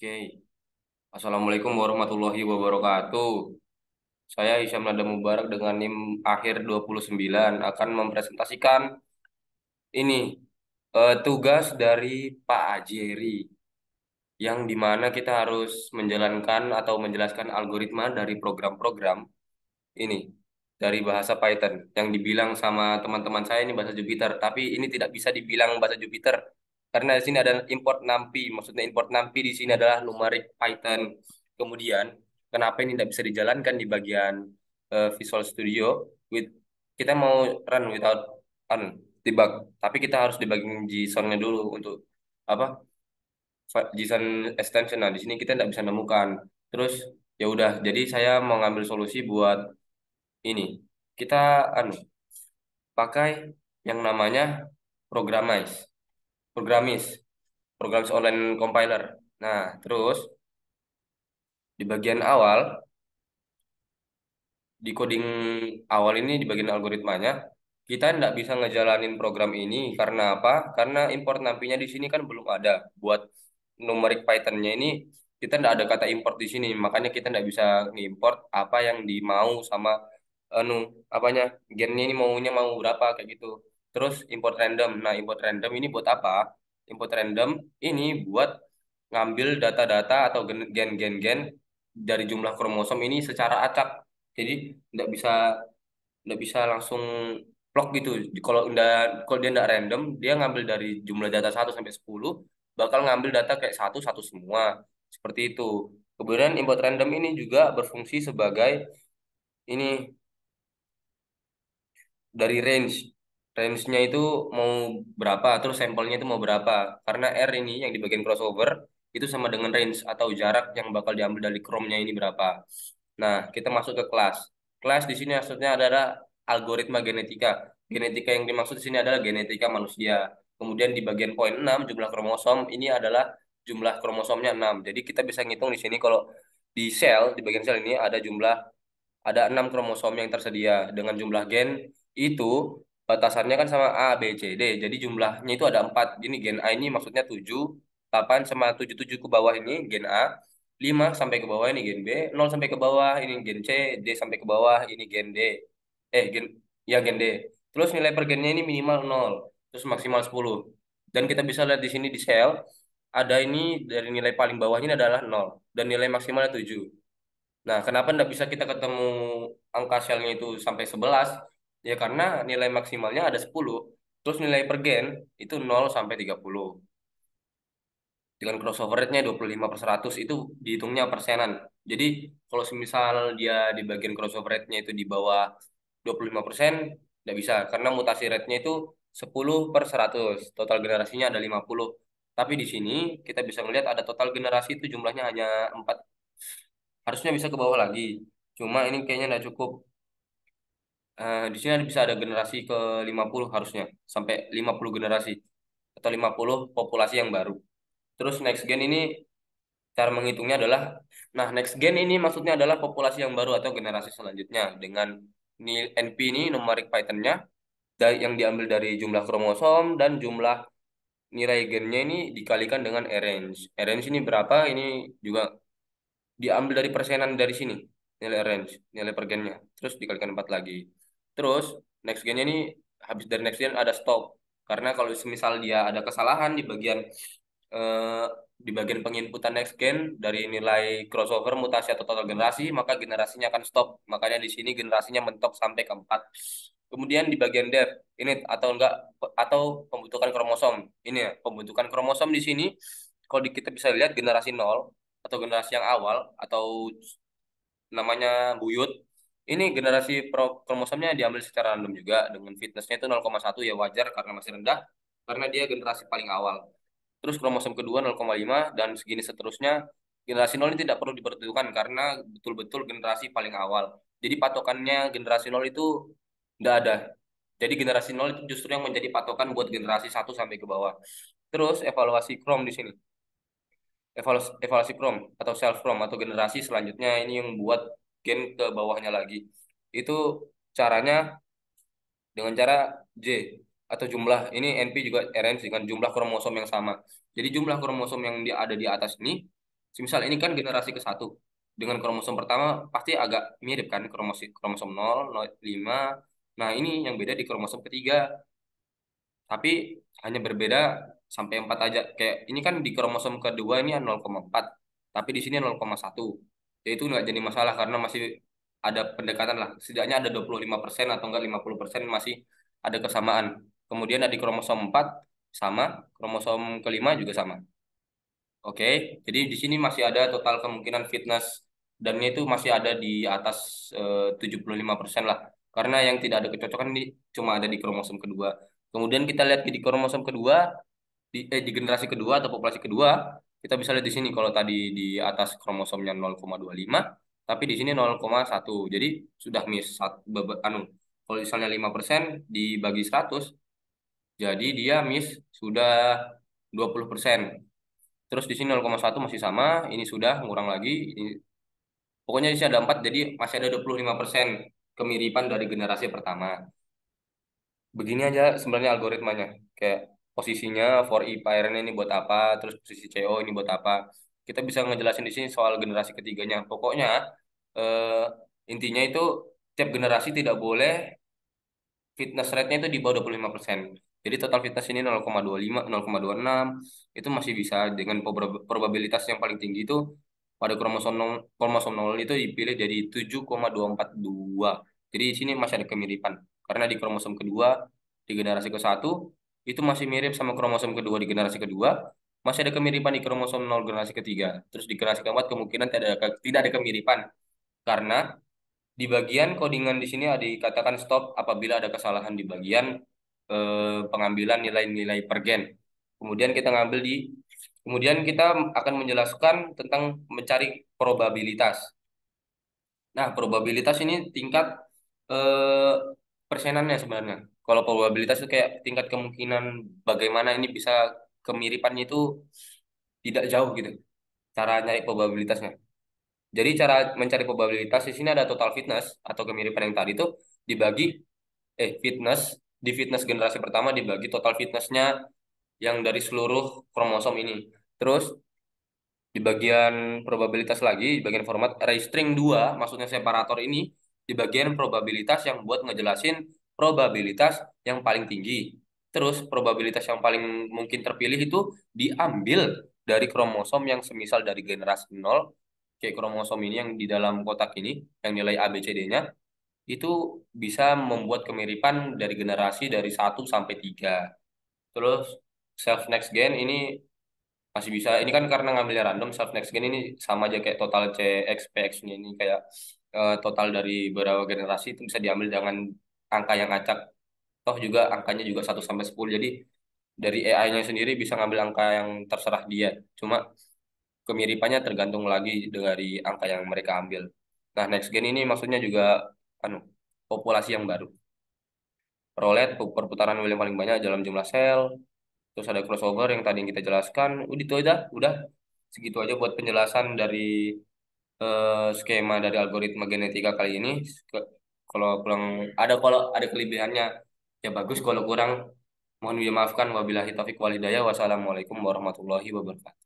Oke, Assalamualaikum warahmatullahi wabarakatuh. Saya Isyam Nada Mubarak dengan NIM akhir 29 akan mempresentasikan ini tugas dari Pak Ajeri yang dimana kita harus menjalankan atau menjelaskan algoritma dari program-program ini dari bahasa Python yang dibilang sama teman-teman saya ini bahasa Jupyter, tapi ini tidak bisa dibilang bahasa Jupyter karena di sini ada import NumPy. Maksudnya import NumPy di sini adalah numeric Python. Kemudian kenapa ini tidak bisa dijalankan di bagian Visual Studio? With kita mau run without anu, debug, tapi kita harus debugging JSON-nya dulu untuk apa? JSON extension. Nah, di sini kita tidak bisa nemukan. Terus ya udah, jadi saya mau ngambil solusi buat ini kita anu pakai yang namanya Programize, Programis, Programs Online Compiler. Nah, terus di bagian awal, di coding awal ini di bagian algoritmanya, kita tidak bisa ngejalanin program ini karena apa? Karena import nampinya di sini kan belum ada. Buat numerik Python-nya ini kita tidak ada kata import di sini, makanya kita tidak bisa ngimport apa yang dimau sama anu apanya gennya ini maunya mau berapa kayak gitu. Terus import random. Nah, import random ini buat apa? Import random ini buat ngambil data-data atau gen-gen-gen dari jumlah kromosom ini secara acak. Jadi nggak bisa nggak bisa langsung plok gitu. Kalau dia nggak random, dia ngambil dari jumlah data 1 sampai 10, bakal ngambil data kayak satu satu semua. Seperti itu. Kemudian import random ini juga berfungsi sebagai ini dari range. Range-nya itu mau berapa, terus sampelnya itu mau berapa. Karena R ini yang di bagian crossover itu sama dengan range atau jarak yang bakal diambil dari Chrome-nya ini berapa. Nah, kita masuk ke kelas. Kelas di sini maksudnya adalah algoritma genetika. Genetika yang dimaksud di sini adalah genetika manusia. Kemudian di bagian poin 6 jumlah kromosom ini adalah jumlah kromosomnya 6. Jadi kita bisa ngitung di sini kalau di sel, di bagian sel ini ada 6 kromosom yang tersedia dengan jumlah gen itu batasannya kan sama A, B, C, D. Jadi jumlahnya itu ada 4. Ini gen A ini maksudnya 7, 8 sama 7, 7 ke bawah ini gen A, 5 sampai ke bawah ini gen B, 0 sampai ke bawah ini gen C, D sampai ke bawah ini gen D. Gen ya gen D. Terus nilai per gennya ini minimal 0, terus maksimal 10. Dan kita bisa lihat di sini di sel ada ini dari nilai paling bawahnya ini adalah 0 dan nilai maksimalnya 7. Nah, kenapa nggak bisa kita ketemu angka selnya itu sampai 11? Ya karena nilai maksimalnya ada 10. Terus nilai per gen itu 0 sampai 30. Dengan crossover rate-nya 25/100 itu dihitungnya persenan. Jadi kalau semisal dia di bagian crossover rate-nya itu di bawah 25%, nggak bisa. Karena mutasi rate-nya itu 10/100. Total generasinya ada 50. Tapi di sini kita bisa melihat ada total generasi itu jumlahnya hanya 4. Harusnya bisa ke bawah lagi. Cuma ini kayaknya nggak cukup. Di sini bisa ada generasi ke 50 harusnya. Sampai 50 generasi. Atau 50 populasi yang baru. Terus next gen ini cara menghitungnya adalah, nah next gen ini maksudnya adalah populasi yang baru atau generasi selanjutnya. Dengan NP ini, numerik Python-nya, yang diambil dari jumlah kromosom dan jumlah nilai gennya ini dikalikan dengan arange. Arange ini berapa? Ini juga diambil dari persenan dari sini nilai range nilai per gennya terus dikalikan 4 lagi. Terus next gennya ini habis dari next gen ada stop karena kalau semisal dia ada kesalahan eh, di bagian penginputan next gen dari nilai crossover mutasi atau total generasi maka generasinya akan stop, makanya di sini generasinya mentok sampai ke 4. Kemudian di bagian def ini atau enggak atau pembentukan kromosom ini ya, pembentukan kromosom di sini kalau kita bisa lihat generasi nol atau generasi yang awal atau namanya buyut. Ini generasi kromosomnya diambil secara random juga dengan fitnessnya itu 0,1, ya wajar karena masih rendah karena dia generasi paling awal. Terus kromosom kedua 0,5 dan segini seterusnya. Generasi nol ini tidak perlu diperhitungkan karena betul-betul generasi paling awal. Jadi patokannya generasi nol itu tidak ada. Jadi generasi nol itu justru yang menjadi patokan buat generasi satu sampai ke bawah. Terus evaluasi Chrome di sini. Evaluasi Chrome atau self Chrome atau generasi selanjutnya ini yang buat gen ke bawahnya lagi. Itu caranya dengan cara J atau jumlah ini NP juga arrange dengan jumlah kromosom yang sama. Jadi jumlah kromosom yang ada di atas ini Semisal ini kan generasi ke satu dengan kromosom pertama pasti agak mirip kan kromosom kromosom 0, 5. Nah, ini yang beda di kromosom ketiga, tapi hanya berbeda sampai 4 aja. Kayak ini kan di kromosom kedua ini 0,4, tapi di sini 0,1. Ya itu nggak jadi masalah karena masih ada pendekatan lah. Setidaknya ada 25% atau enggak 50% masih ada kesamaan. Kemudian ada di kromosom 4 sama, kromosom kelima juga sama. Oke, jadi di sini masih ada total kemungkinan fitness dannya itu masih ada di atas 75% lah. Karena yang tidak ada kecocokan ini cuma ada di kromosom kedua. Kemudian kita lihat di kromosom kedua, di generasi kedua atau populasi kedua, kita bisa lihat di sini kalau tadi di atas kromosomnya 0,25, tapi di sini 0,1. Jadi sudah miss kalau misalnya 5% dibagi 100, jadi dia miss sudah 20%. Terus di sini 0,1 masih sama, ini sudah ngurang lagi. Ini, pokoknya di sini ada 4, jadi masih ada 25% kemiripan dari generasi pertama. Begini aja sebenarnya algoritmanya. Kayak posisinya for i pairing ini buat apa, terus posisi CO ini buat apa. Kita bisa ngejelasin di sini soal generasi ketiganya. Pokoknya eh, intinya itu tiap generasi tidak boleh fitness rate-nya itu di bawah 25%. Jadi total fitness ini 0,25, 0,26 itu masih bisa dengan probabilitas yang paling tinggi itu pada kromosom 0 itu dipilih jadi 7,242. Jadi di sini masih ada kemiripan. Karena di kromosom kedua di generasi ke satu itu masih mirip sama kromosom kedua di generasi kedua, masih ada kemiripan di kromosom 0 generasi ketiga. Terus di generasi keempat kemungkinan tidak ada kemiripan karena di bagian codingan di sini ada dikatakan stop apabila ada kesalahan di bagian pengambilan nilai-nilai per gen. Kemudian kita ngambil di Kemudian kita akan menjelaskan tentang mencari probabilitas. Nah, probabilitas ini tingkat eh, persenannya sebenarnya. Kalau probabilitas itu kayak tingkat kemungkinan bagaimana ini bisa kemiripannya itu tidak jauh gitu. Cara nyari probabilitasnya. Jadi cara mencari probabilitas di sini ada total fitness atau kemiripan yang tadi itu dibagi fitness di fitness generasi pertama dibagi total fitnessnya yang dari seluruh kromosom ini. Terus di bagian probabilitas lagi, di bagian format array string 2, maksudnya separator ini di bagian probabilitas yang buat ngejelasin probabilitas yang paling tinggi. Terus probabilitas yang paling mungkin terpilih itu diambil dari kromosom yang semisal dari generasi 0, kayak kromosom ini yang di dalam kotak ini, yang nilai A, B, C, D-nya, itu bisa membuat kemiripan dari generasi dari 1 sampai 3. Terus self next gain ini masih bisa, ini kan karena ngambilnya random, self next gain ini sama aja kayak total CX PX-nya ini kayak total dari beberapa generasi itu bisa diambil dengan angka yang acak. Toh juga angkanya juga 1 sampai 10. Jadi dari AI-nya sendiri bisa ngambil angka yang terserah dia. Cuma kemiripannya tergantung lagi dari angka yang mereka ambil. Nah, next gen ini maksudnya juga anu populasi yang baru. Roulette perputaran wheel yang paling banyak dalam jumlah sel. Terus ada crossover yang tadi kita jelaskan. Udah itu aja, udah segitu aja buat penjelasan dari skema dari algoritma genetika kali ini. Kalau kurang kalau ada kelebihannya ya bagus, kalau kurang mohon dimaafkan. Wabillahi taufiq wal hidayah. Wassalamualaikum warahmatullahi wabarakatuh.